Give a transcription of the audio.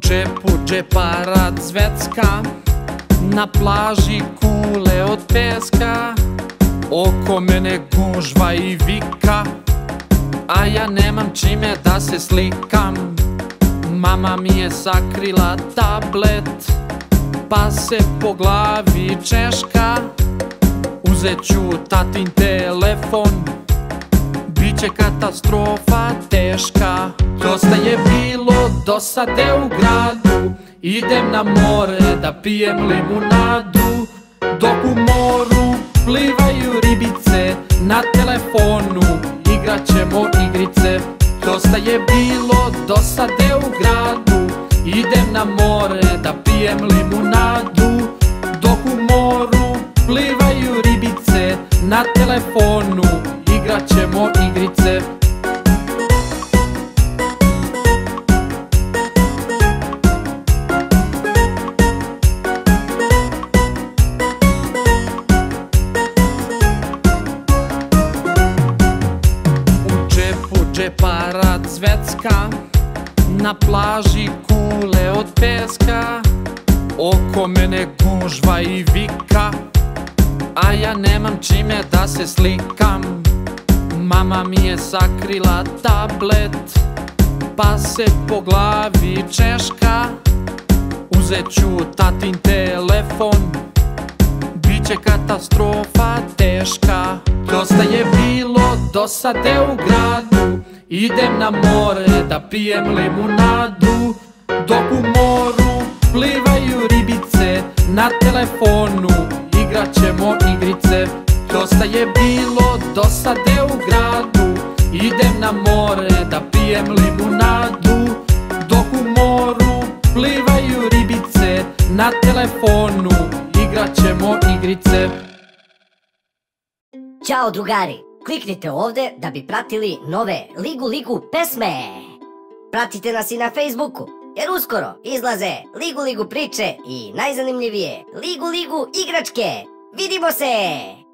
džepu džeparac zvecka, na plaži kule od peska, oko mene gužva i vika, a ja nemam čime da se slikam. Mama mi je sakrila tablet, pa se po glavi češka. Uzet ću tatin telefon, biće katastrofa teška. Dosta je bilo dosade u gradu, idem na more da pijem limunadu. Dok u moru plivaju ribice, na telefonu igrat ćemo igrice. Dosta je bilo dosade u gradu, idem na more da pijem limunadu. Dok u moru plivaju ribice, na telefonu igrat ćemo igrice. U džepu džeparac zvecka, na plaži kule od peska, oko mene gužva i vika, a ja nemam čime da se slikam. Mama mi je sakrila tablet, pa se po glavi češka. Uzet ću tatin telefon, biće katastrofa teška. Dosta je bilo dosade u gradu, idem na more da pijem limunadu. Dok u moru plivaju ribice, na telefonu igrat ćemo igrice. Dosta je bilo dosade u gradu, idem na more da pijem limunadu. Dok u moru plivaju ribice, na telefonu igrat ćemo igrice. Ćao drugari, kliknite ovdje da bi pratili nove Ligu pesme. Pratite nas i na Facebooku, jer uskoro izlaze Ligu priče i najzanimljivije Ligu igračke. Vidimo se!